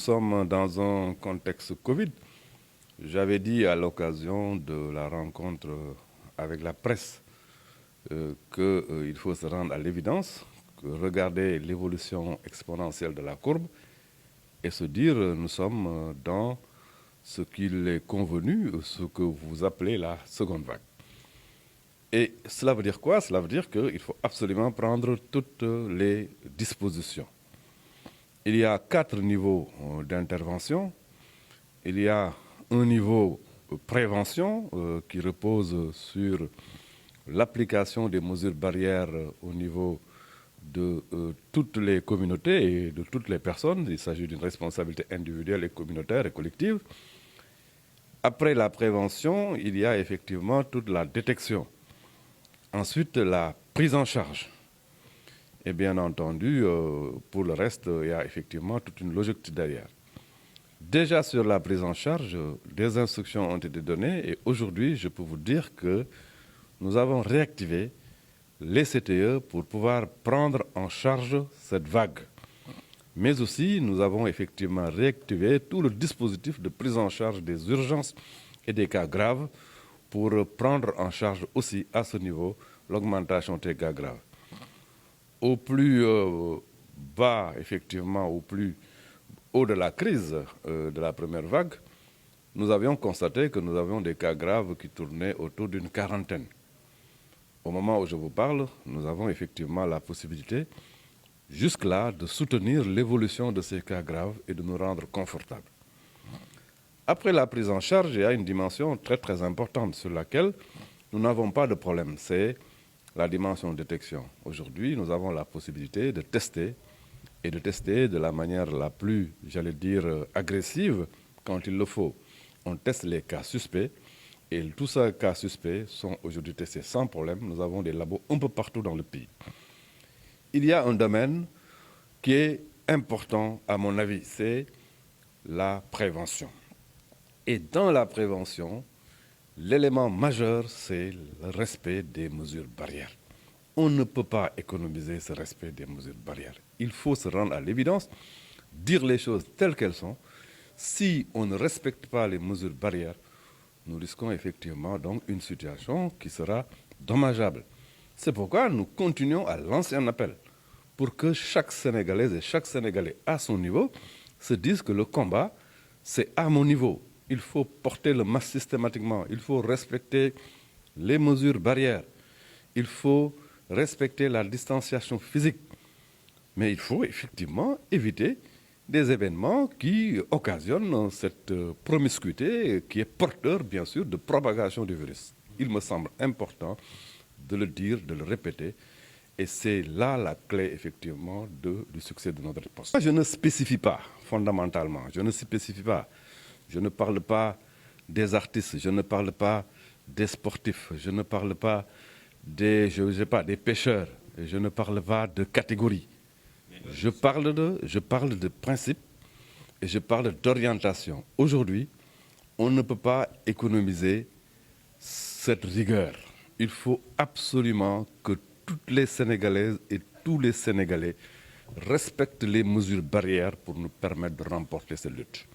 sommes dans un contexte Covid. J'avais dit à l'occasion de la rencontre avec la presse qu'il faut se rendre à l'évidence, que regarder l'évolution exponentielle de la courbe et se dire nous sommes dans ce qu'il est convenu, ce que vous appelez la seconde vague. Et cela veut dire quoi? Cela veut dire qu'il faut absolument prendre toutes les dispositions. Il y a 4 niveaux d'intervention. Il y a un niveau prévention qui repose sur l'application des mesures barrières au niveau de toutes les communautés et de toutes les personnes. Il s'agit d'une responsabilité individuelle et communautaire et collective. Après la prévention, il y a effectivement toute la détection. Ensuite, la prise en charge. Et bien entendu, pour le reste, il y a effectivement toute une logique derrière. Déjà sur la prise en charge, des instructions ont été données et aujourd'hui, je peux vous dire que nous avons réactivé les CTE pour pouvoir prendre en charge cette vague. Mais aussi, nous avons effectivement réactivé tout le dispositif de prise en charge des urgences et des cas graves pour prendre en charge aussi à ce niveau l'augmentation des cas graves. Au plus bas, effectivement, au plus haut de la crise de la première vague, nous avions constaté que nous avions des cas graves qui tournaient autour d'une quarantaine. Au moment où je vous parle, nous avons effectivement la possibilité, jusque-là, de soutenir l'évolution de ces cas graves et de nous rendre confortables. Après la prise en charge, il y a une dimension très très importante sur laquelle nous n'avons pas de problème, c'est la dimension de détection. Aujourd'hui, nous avons la possibilité de tester et de tester de la manière la plus, j'allais dire, agressive quand il le faut. On teste les cas suspects et tous ces cas suspects sont aujourd'hui testés sans problème. Nous avons des labos un peu partout dans le pays. Il y a un domaine qui est important à mon avis, c'est la prévention. Et dans la prévention, l'élément majeur, c'est le respect des mesures barrières. On ne peut pas économiser ce respect des mesures barrières. Il faut se rendre à l'évidence, dire les choses telles qu'elles sont. Si on ne respecte pas les mesures barrières, nous risquons effectivement donc une situation qui sera dommageable. C'est pourquoi nous continuons à lancer un appel pour que chaque Sénégalaise et chaque Sénégalais à son niveau se dise que le combat, c'est à mon niveau. Il faut porter le masque systématiquement, il faut respecter les mesures barrières, il faut respecter la distanciation physique. Mais il faut effectivement éviter des événements qui occasionnent cette promiscuité qui est porteur, bien sûr, de propagation du virus. Il me semble important de le dire, de le répéter, et c'est là la clé, effectivement, du succès de notre riposte. Je ne spécifie pas, fondamentalement, je ne spécifie pas. Je ne parle pas des artistes, je ne parle pas des sportifs, je ne parle pas des pêcheurs, je ne parle pas de catégories. Je parle de principes et je parle d'orientation. Aujourd'hui, on ne peut pas économiser cette rigueur. Il faut absolument que toutes les Sénégalaises et tous les Sénégalais respectent les mesures barrières pour nous permettre de remporter cette lutte.